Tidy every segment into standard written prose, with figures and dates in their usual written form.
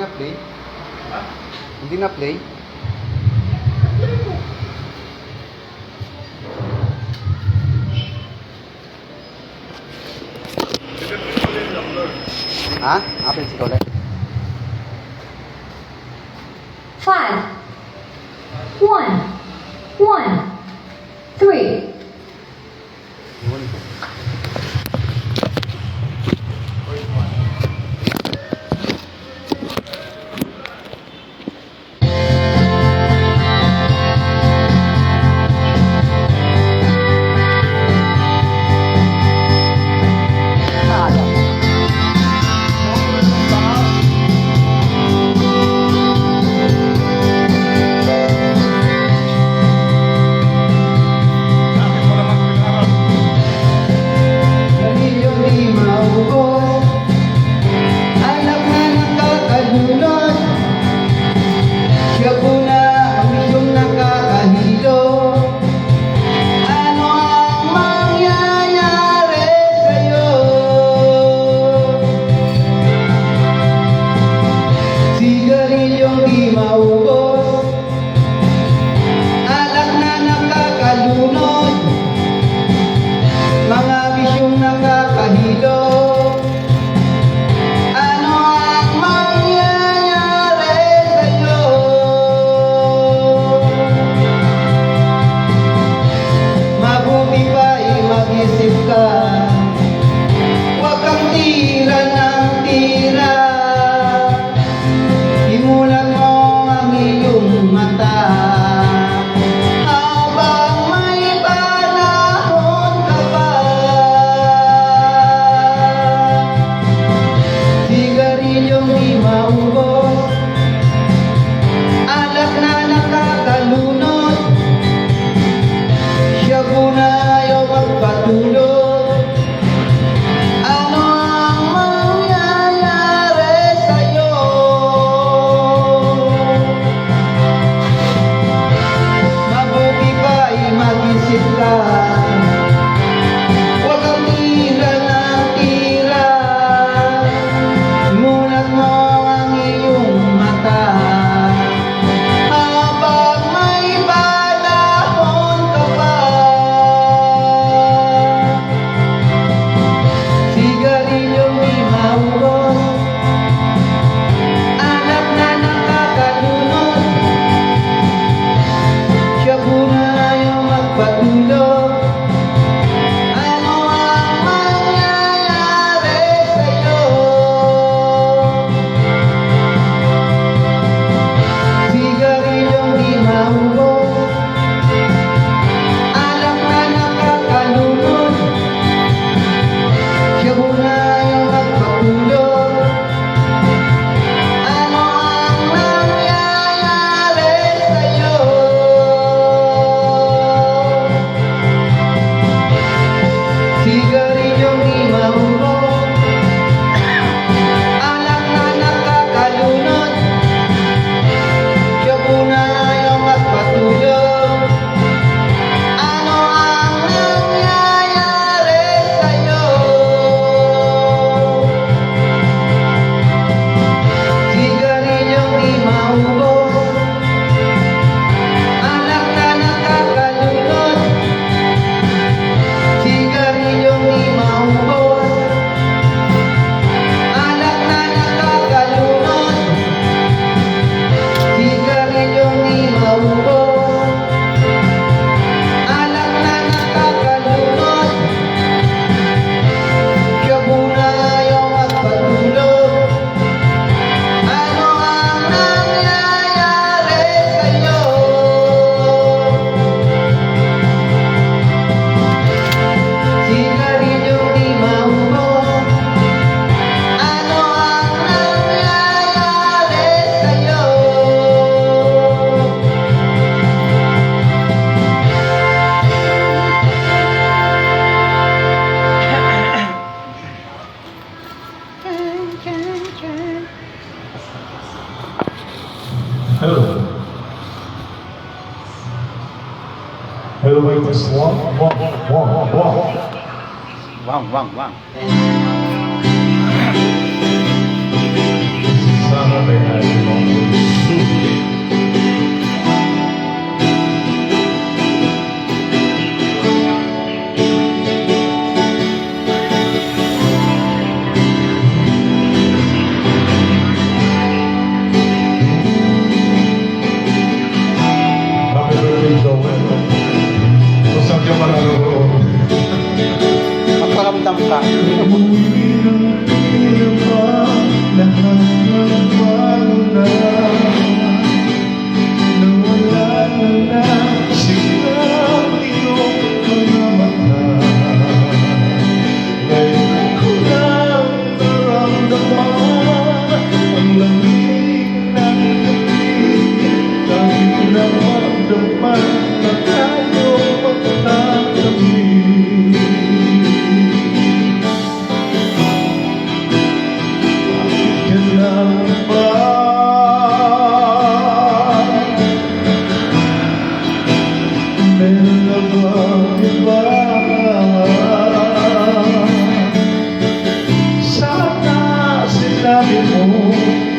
na play? Ha? Hindi na play? Ha? Apil si Colette. 5, 1, 1, 3. Yun. Hello. Hello, wait, just one. Wang. Sana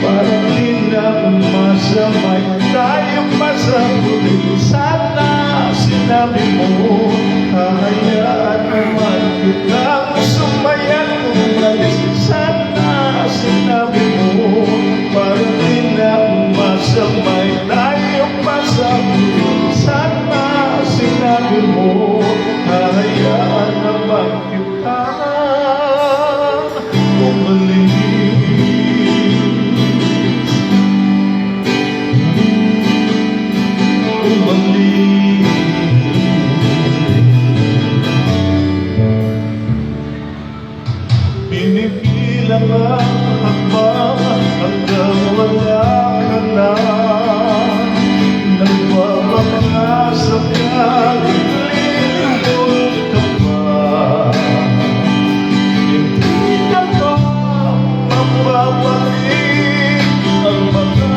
parang di na masamay tayo pa sa huli. Sana sinabi mo, hahayaan naman kitang sumayan umalis. Sana sinabi mo, parang di na masamay tayo pa sa huli. Sana sinabi mo, hahayaan naman kitang umalis. Pinipilang ang hakbang hanggang wala ka na. Nagpapaka sa kalilindol ka pa. Hindi na ba mapapalik ang mga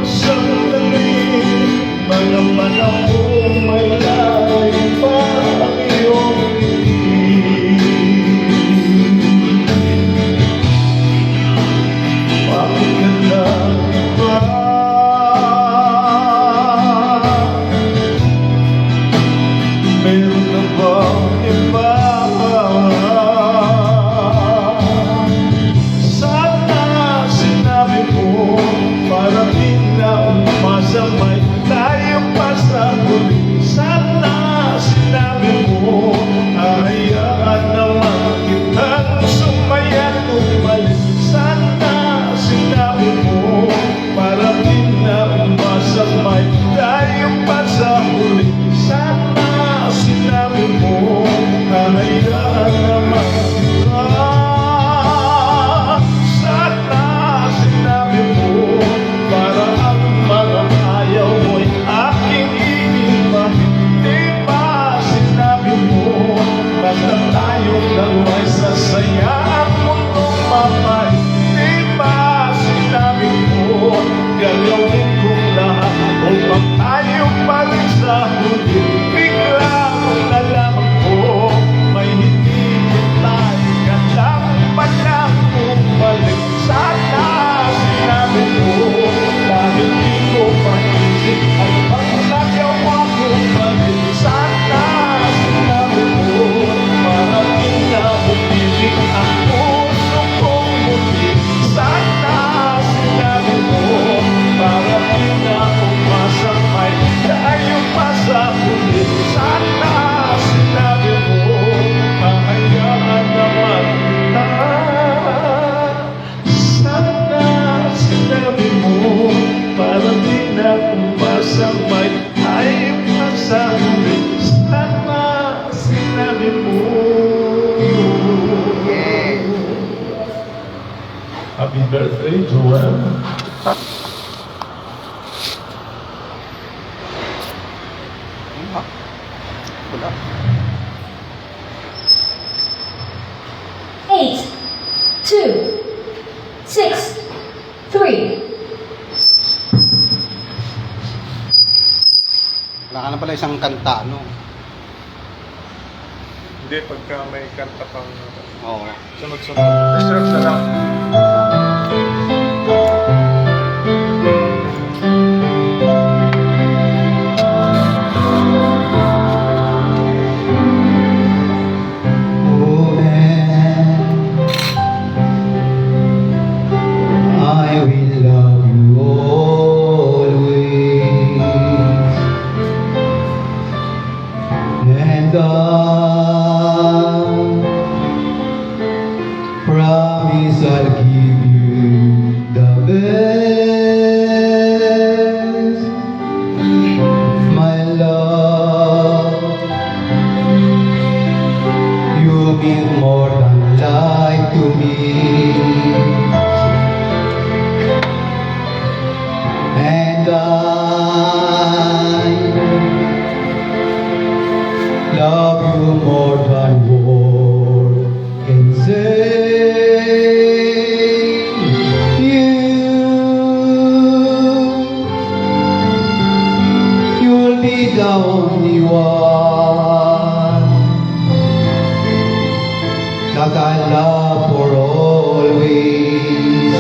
sandali, mga panahong may layo pa ang iyong piling. Bakit ka lang iba? Meron na bang iba pa? Sana sinabi mo, para di na masamay tayo pa sa huli. Sana sinabi mo, hayaan naman kitang sumayan umalis. Sana sinabi mo, para di na masamay tayo pa sa huli. Sana sinabi mo, hayaan naman kita. Sana sinabi mo, para ang mga ayaw mo'y aking iibahin. Di ba sinabi mo, basta tayong dalawa'y sasaya ang mundong mamay. Di ba sinabi mo, gagawin kong lahat upang tayo pa rin sa huli. Bigla nalaman ko, may hindi tayo ka lang pala bumalik. Sana sinabi mo, dahil di ko maisip ang pagkagawa ko balik. Sana sinabi mo, para di na umibig ang puso kong muli. Sana sinabi mo, para di na umasamay tayo pa sa huli. Sana sinabi mo, hahayaan naman kita. Sana sinabi mo, para di na umasamay tayo pa sa huli. Sana sinabi mo. Happy birthday, Joel. Wala. 8, 2, 6, 3. Wala ka na pala isang kanta, no? Hindi, pagka may kanta pang Oo. sunod-sunod. Reserve na lang. Oh man, I will love you always, and I promise I'll give you the best, my love. You mean more than life to me, and I love you more than words can say. You'll be the only one that I love for always.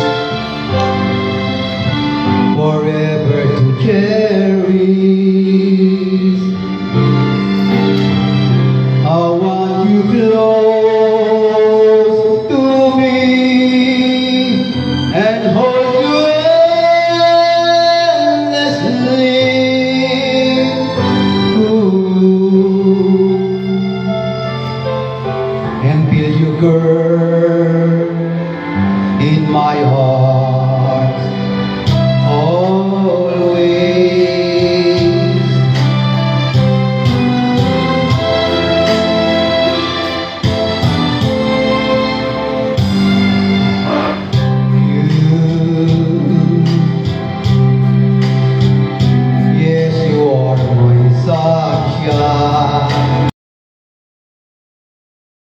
ka.